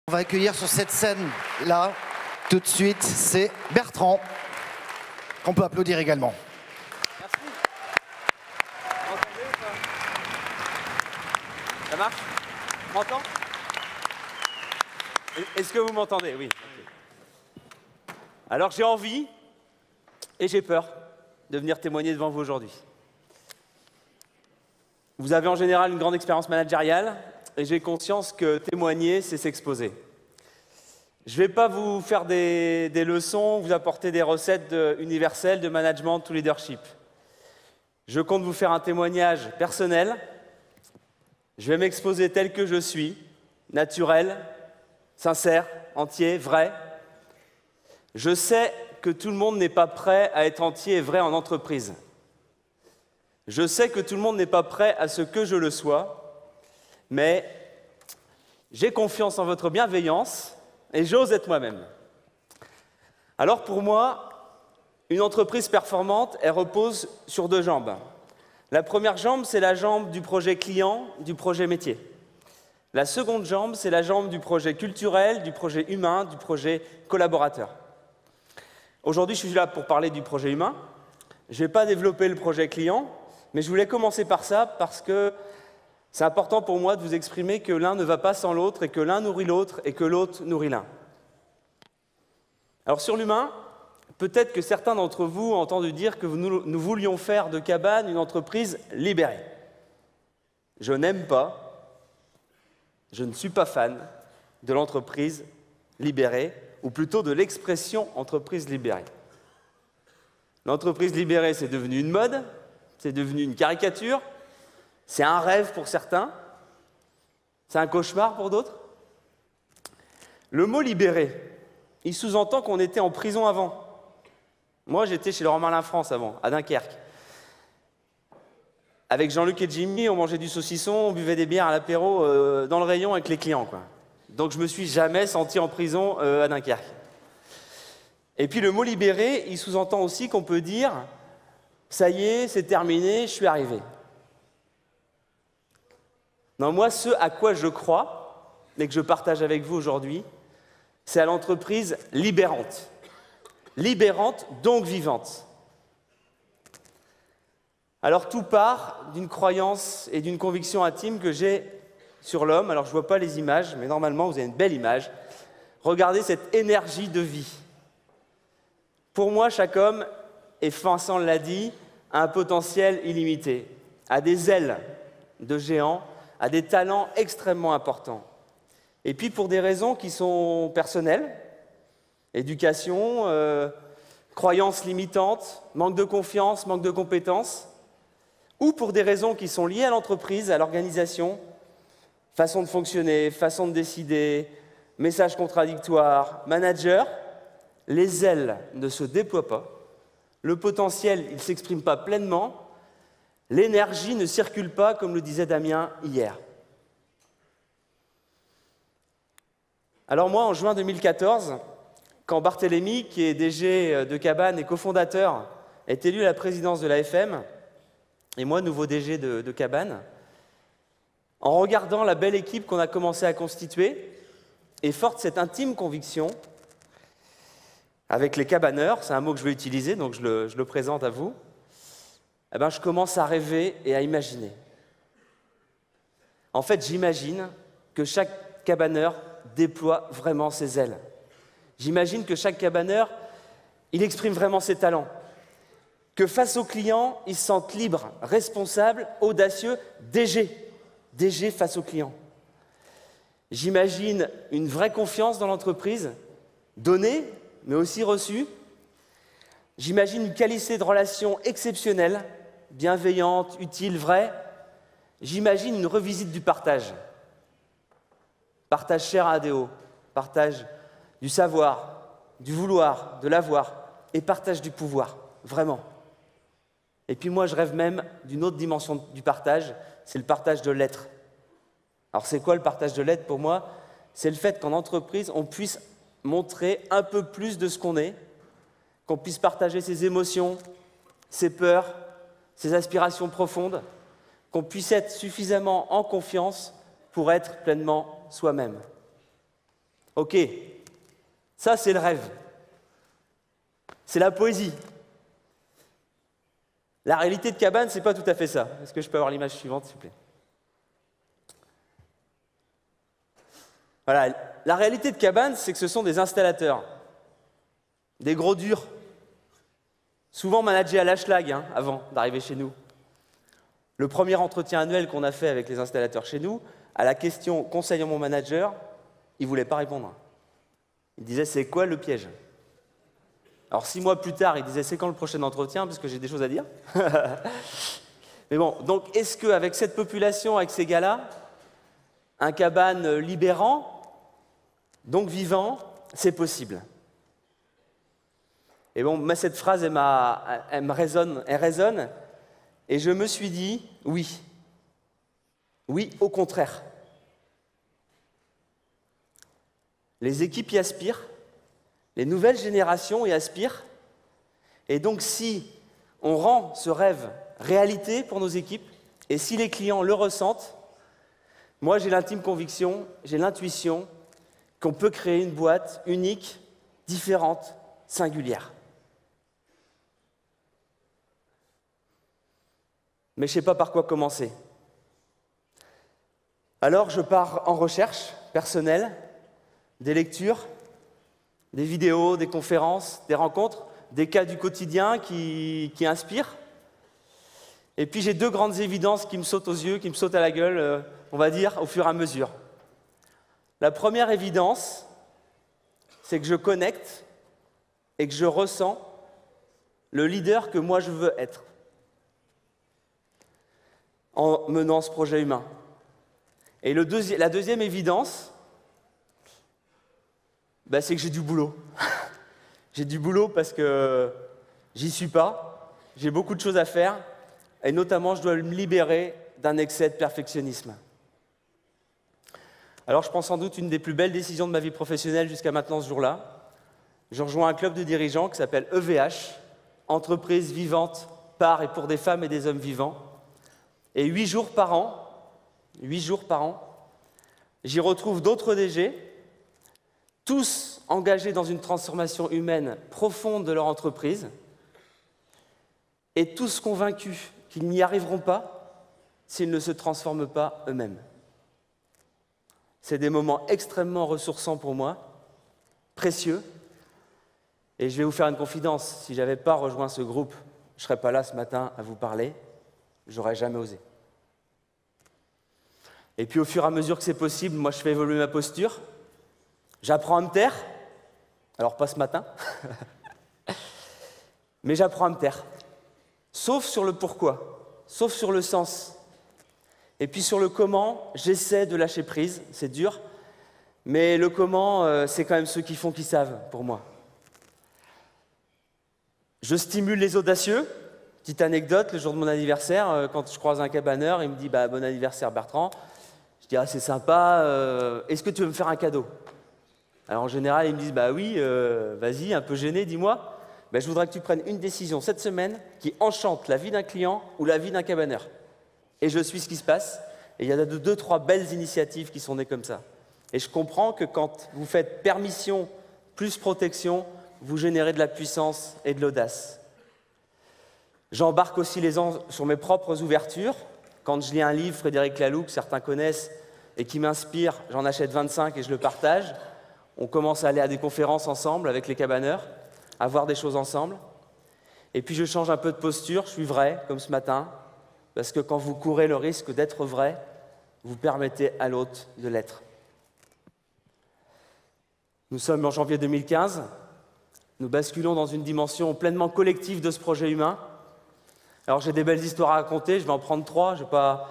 On va accueillir sur cette scène-là, tout de suite, c'est Bertrand, qu'on peut applaudir également. Merci. Vous m'entendez ou pas? Ça marche? On m'entend? Est-ce que vous m'entendez? Oui. Okay. Alors j'ai envie et j'ai peur de venir témoigner devant vous aujourd'hui. Vous avez en général une grande expérience managériale et j'ai conscience que témoigner, c'est s'exposer. Je ne vais pas vous faire des leçons, vous apporter des recettes universelles de management ou leadership. Je compte vous faire un témoignage personnel. Je vais m'exposer tel que je suis, naturel, sincère, entier, vrai. Je sais que tout le monde n'est pas prêt à être entier et vrai en entreprise. Je sais que tout le monde n'est pas prêt à ce que je le sois, mais j'ai confiance en votre bienveillance et j'ose être moi-même. Alors pour moi, une entreprise performante, elle repose sur deux jambes. La première jambe, c'est la jambe du projet client, du projet métier. La seconde jambe, c'est la jambe du projet culturel, du projet humain, du projet collaborateur. Aujourd'hui, je suis là pour parler du projet humain. Je ne vais pas développer le projet client, mais je voulais commencer par ça parce que c'est important pour moi de vous exprimer que l'un ne va pas sans l'autre et que l'un nourrit l'autre et que l'autre nourrit l'un. Alors sur l'humain, peut-être que certains d'entre vous ont entendu dire que nous voulions faire de Cabane une entreprise libérée. Je n'aime pas, je ne suis pas fan de l'entreprise libérée, ou plutôt de l'expression entreprise libérée. L'entreprise libérée, c'est devenu une mode, c'est devenu une caricature, c'est un rêve pour certains, c'est un cauchemar pour d'autres. Le mot libéré, il sous-entend qu'on était en prison avant. Moi, j'étais chez Leroy Merlin France avant, à Dunkerque. Avec Jean-Luc et Jimmy, on mangeait du saucisson, on buvait des bières à l'apéro dans le rayon avec les clients, quoi. Donc je ne me suis jamais senti en prison à Dunkerque. Et puis le mot libéré, il sous-entend aussi qu'on peut dire « ça y est, c'est terminé, je suis arrivé ». Non, moi, ce à quoi je crois, et que je partage avec vous aujourd'hui, c'est à l'entreprise libérante. Libérante, donc vivante. Alors tout part d'une croyance et d'une conviction intime que j'ai sur l'homme. Alors je ne vois pas les images, mais normalement vous avez une belle image. Regardez cette énergie de vie. Pour moi, chaque homme, et Vincent l'a dit, a un potentiel illimité, a des ailes de géant, a des talents extrêmement importants. Et puis pour des raisons qui sont personnelles, éducation, croyances limitantes, manque de confiance, manque de compétences, ou pour des raisons qui sont liées à l'entreprise, à l'organisation, façon de fonctionner, façon de décider, messages contradictoires, manager, les ailes ne se déploient pas, le potentiel il ne s'exprime pas pleinement, l'énergie ne circule pas, comme le disait Damien hier. Alors moi, en juin 2014, quand Barthélémy, qui est DG de Cabane et cofondateur, est élu à la présidence de l'AFM, et moi, nouveau DG de Cabane, en regardant la belle équipe qu'on a commencé à constituer, et forte cette intime conviction, avec les cabaneurs, c'est un mot que je vais utiliser, donc je le présente à vous, eh ben, je commence à rêver et à imaginer. En fait, j'imagine que chaque cabaneur déploie vraiment ses ailes. J'imagine que chaque cabaneur, il exprime vraiment ses talents. Que face aux clients, il se sente libre, responsable, audacieux, DG face aux clients. J'imagine une vraie confiance dans l'entreprise, donnée, mais aussi reçue. J'imagine une qualité de relation exceptionnelle, bienveillante, utile, vraie. J'imagine une revisite du partage. Partage cher à ADO, partage du savoir, du vouloir, de l'avoir, et partage du pouvoir, vraiment. Et puis moi, je rêve même d'une autre dimension du partage, c'est le partage de l'être. Alors c'est quoi le partage de l'être pour moi? C'est le fait qu'en entreprise, on puisse montrer un peu plus de ce qu'on est, qu'on puisse partager ses émotions, ses peurs, ses aspirations profondes, qu'on puisse être suffisamment en confiance pour être pleinement soi-même. Ok, ça c'est le rêve. C'est la poésie. La réalité de cabane, c'est pas tout à fait ça. Est-ce que je peux avoir l'image suivante, s'il vous plaît? Voilà, la réalité de cabane, c'est que ce sont des installateurs, des gros durs, souvent managés à l'ashlag avant d'arriver chez nous. Le premier entretien annuel qu'on a fait avec les installateurs chez nous, à la question « Conseille mon manager », il ne voulait pas répondre. Il disait « C'est quoi le piège ?» Alors 6 mois plus tard, il disait « C'est quand le prochain entretien ?» parce que j'ai des choses à dire. Mais bon, donc est-ce qu'avec cette population, avec ces gars-là, un cabane libérant, donc vivant, c'est possible? Et bon, moi, cette phrase, elle résonne, et je me suis dit, oui. Oui, au contraire. Les équipes y aspirent, les nouvelles générations y aspirent, et donc si on rend ce rêve réalité pour nos équipes, et si les clients le ressentent, moi j'ai l'intime conviction, j'ai l'intuition qu'on peut créer une boîte unique, différente, singulière. Mais je ne sais pas par quoi commencer. Alors je pars en recherche personnelle, des lectures, des vidéos, des conférences, des rencontres, des cas du quotidien qui inspirent. Et puis j'ai 2 grandes évidences qui me sautent aux yeux, qui me sautent à la gueule, on va dire, au fur et à mesure. La première évidence, c'est que je connecte et que je ressens le leader que moi je veux être en menant ce projet humain. Et la deuxième évidence, c'est que j'ai du boulot. J'ai du boulot parce que j'y suis pas, j'ai beaucoup de choses à faire, et notamment je dois me libérer d'un excès de perfectionnisme. Alors je prends sans doute une des plus belles décisions de ma vie professionnelle jusqu'à maintenant ce jour-là. Je rejoins un club de dirigeants qui s'appelle EVH, Entreprise vivante par et pour des femmes et des hommes vivants. Et 8 jours par an, j'y retrouve d'autres DG, tous engagés dans une transformation humaine profonde de leur entreprise, et tous convaincus qu'ils n'y arriveront pas s'ils ne se transforment pas eux-mêmes. C'est des moments extrêmement ressourçants pour moi, précieux, et je vais vous faire une confidence, si je n'avais pas rejoint ce groupe, je ne serais pas là ce matin à vous parler, j'aurais jamais osé. Et puis au fur et à mesure que c'est possible, moi je fais évoluer ma posture, j'apprends à me taire, alors pas ce matin, mais j'apprends à me taire, sauf sur le pourquoi, sauf sur le sens. Et puis sur le comment, j'essaie de lâcher prise, c'est dur, mais le comment, c'est quand même ceux qui font qui savent pour moi. Je stimule les audacieux. Petite anecdote, le jour de mon anniversaire, quand je croise un cabaneur, il me dit « Bon anniversaire Bertrand ». Je dis « Ah, c'est sympa, est-ce que tu veux me faire un cadeau ?» Alors en général, ils me disent « Oui, vas-y, un peu gêné, dis-moi. » Je voudrais que tu prennes une décision cette semaine qui enchante la vie d'un client ou la vie d'un cabaneur. Et je suis ce qui se passe. Et il y a 2-3 belles initiatives qui sont nées comme ça. Et je comprends que quand vous faites permission plus protection, vous générez de la puissance et de l'audace. J'embarque aussi les gens sur mes propres ouvertures. Quand je lis un livre, Frédéric Laloux, que certains connaissent, et qui m'inspire, j'en achète 25 et je le partage. On commence à aller à des conférences ensemble avec les cabaneurs, à voir des choses ensemble. Et puis je change un peu de posture, je suis vrai, comme ce matin, parce que quand vous courez le risque d'être vrai, vous permettez à l'autre de l'être. Nous sommes en janvier 2015. Nous basculons dans une dimension pleinement collective de ce projet humain. Alors j'ai des belles histoires à raconter, je vais en prendre 3, je vais pas...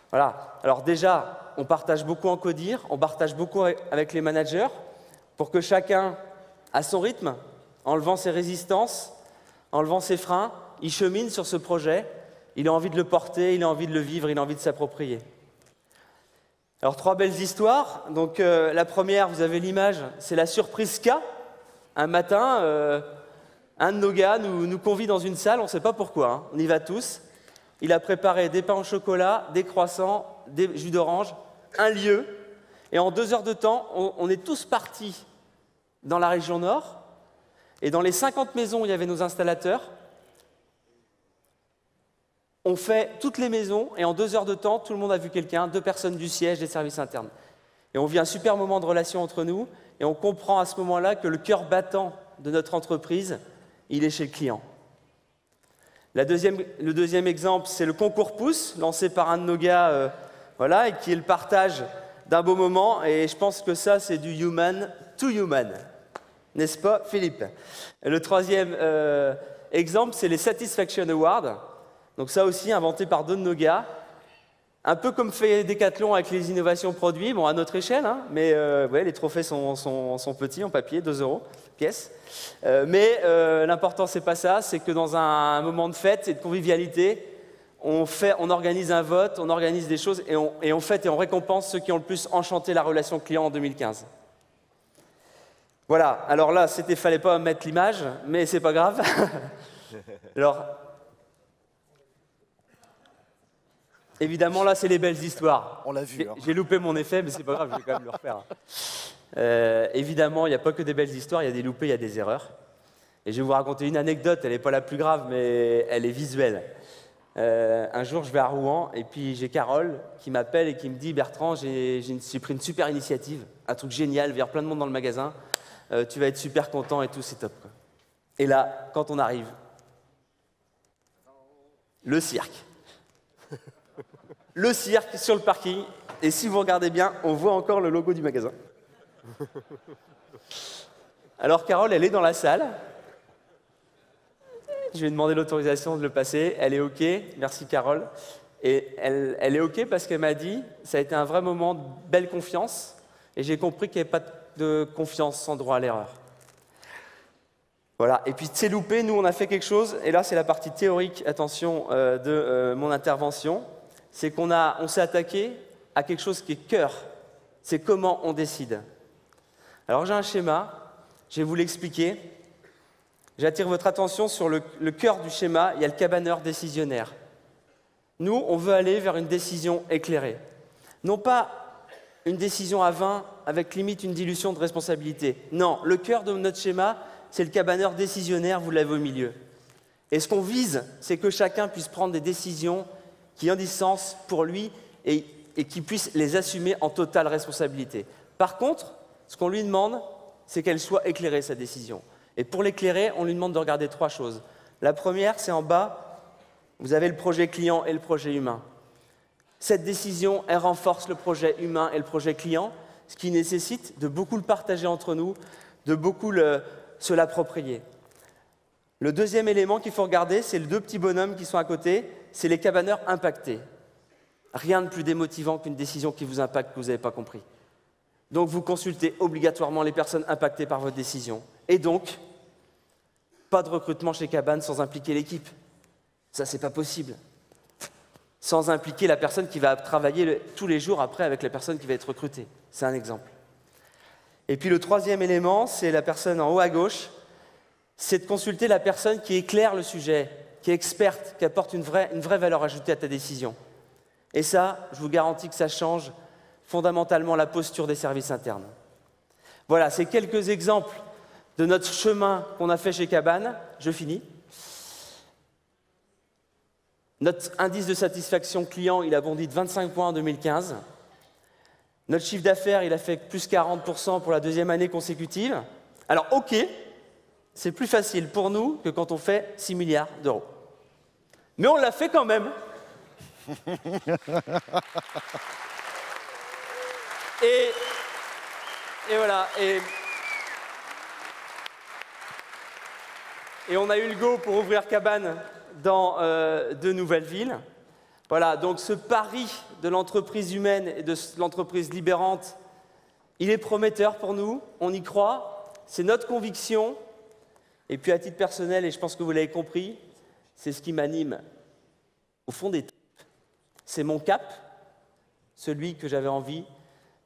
Voilà. Alors déjà, on partage beaucoup en codir, on partage beaucoup avec les managers pour que chacun, à son rythme, enlevant ses résistances, enlevant ses freins, il chemine sur ce projet, il a envie de le porter, il a envie de le vivre, il a envie de s'approprier. Alors 3 belles histoires. Donc la première, vous avez l'image, c'est la surprise K. Un matin, un de nos gars nous convie dans une salle, on ne sait pas pourquoi, on y va tous. Il a préparé des pains au chocolat, des croissants, des jus d'orange, un lieu, Et en 2 heures de temps, on est tous partis dans la région nord. Et dans les 50 maisons où il y avait nos installateurs, on fait toutes les maisons. Et en 2 heures de temps, tout le monde a vu quelqu'un, 2 personnes du siège, des services internes. Et on vit un super moment de relation entre nous. Et on comprend à ce moment-là que le cœur battant de notre entreprise, il est chez le client. Le deuxième exemple, c'est le concours Pouce, lancé par un de nos gars, et qui est le partage d'un beau moment. Et je pense que ça, c'est du human to human. N'est-ce pas, Philippe? Le troisième exemple, c'est les Satisfaction Awards. Donc ça aussi, inventé par 2 de nos gars. Un peu comme fait Decathlon avec les innovations produits, bon, à notre échelle, hein, mais les trophées sont petits, en papier, 2 € pièce. Mais l'important, c'est pas ça, c'est que dans un moment de fête et de convivialité, on organise un vote, on organise des choses et on récompense ceux qui ont le plus enchanté la relation client en 2015. Voilà, alors là, fallait pas mettre l'image, mais c'est pas grave. Alors, évidemment, là, c'est les belles histoires. On l'a vu. J'ai loupé mon effet, mais c'est pas grave, je vais quand même le refaire. Évidemment, il n'y a pas que des belles histoires, il y a des loupés, il y a des erreurs. Et je vais vous raconter une anecdote, elle n'est pas la plus grave, mais elle est visuelle. Un jour, je vais à Rouen, et puis j'ai Carole qui m'appelle et qui me dit « Bertrand, j'ai pris une super initiative, un truc génial, il va y avoir plein de monde dans le magasin, tu vas être super content et tout, c'est top. » Et là, quand on arrive, le cirque. Le cirque sur le parking, et si vous regardez bien, on voit encore le logo du magasin. Alors Carole, elle est dans la salle. Je lui ai demandé l'autorisation de le passer. Elle est OK, merci Carole. Et elle est OK parce qu'elle m'a dit, ça a été un vrai moment de belle confiance, et j'ai compris qu'il n'y avait pas de confiance sans droit à l'erreur. Voilà, et puis c'est loupé, nous on a fait quelque chose, et là c'est la partie théorique, attention, de mon intervention. C'est qu'on s'est attaqué à quelque chose qui est cœur. C'est comment on décide. Alors j'ai un schéma, je vais vous l'expliquer. J'attire votre attention sur le cœur du schéma, il y a le cabaneur décisionnaire. Nous, on veut aller vers une décision éclairée. Non pas une décision à 20 avec limite une dilution de responsabilité. Non, le cœur de notre schéma, c'est le cabaneur décisionnaire, vous l'avez au milieu. Et ce qu'on vise, c'est que chacun puisse prendre des décisions qui ont du sens pour lui et qui puisse les assumer en totale responsabilité. Par contre, ce qu'on lui demande, c'est qu'elle soit éclairée, sa décision. Et pour l'éclairer, on lui demande de regarder 3 choses. La première, c'est en bas, vous avez le projet client et le projet humain. Cette décision, elle renforce le projet humain et le projet client, ce qui nécessite de beaucoup le partager entre nous, de beaucoup se l'approprier. Le deuxième élément qu'il faut regarder, c'est les 2 petits bonhommes qui sont à côté, c'est les cabaneurs impactés. Rien de plus démotivant qu'une décision qui vous impacte que vous n'avez pas compris. Donc vous consultez obligatoirement les personnes impactées par votre décision. Et donc, pas de recrutement chez Cabane sans impliquer l'équipe. Ça, c'est pas possible. Sans impliquer la personne qui va travailler tous les jours après avec la personne qui va être recrutée. C'est un exemple. Et puis le troisième élément, c'est la personne en haut à gauche, c'est de consulter la personne qui éclaire le sujet, qui est experte, qui apporte une vraie valeur ajoutée à ta décision. Et ça, je vous garantis que ça change fondamentalement la posture des services internes. Voilà, c'est quelques exemples de notre chemin qu'on a fait chez Cabane. Je finis. Notre indice de satisfaction client, il a bondi de 25 points en 2015. Notre chiffre d'affaires, il a fait plus 40% pour la 2e année consécutive. Alors, OK, c'est plus facile pour nous que quand on fait 6 milliards d'euros. Mais on l'a fait quand même. Et voilà. Et on a eu le go pour ouvrir Cabane dans 2 nouvelles villes. Voilà, donc ce pari de l'entreprise humaine et de l'entreprise libérante, il est prometteur pour nous, on y croit, c'est notre conviction. Et puis à titre personnel, et je pense que vous l'avez compris, c'est ce qui m'anime au fond des tripes. C'est mon cap, celui que j'avais envie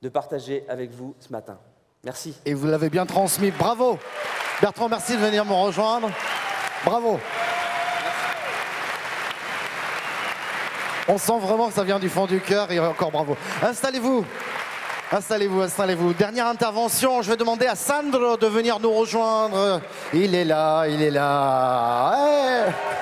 de partager avec vous ce matin. Merci. Et vous l'avez bien transmis, bravo. Bertrand, merci de venir me rejoindre. Bravo. On sent vraiment que ça vient du fond du cœur et encore bravo. Installez-vous. Installez-vous, installez-vous. Dernière intervention, je vais demander à Sandro de venir nous rejoindre. Il est là, il est là. Ouais.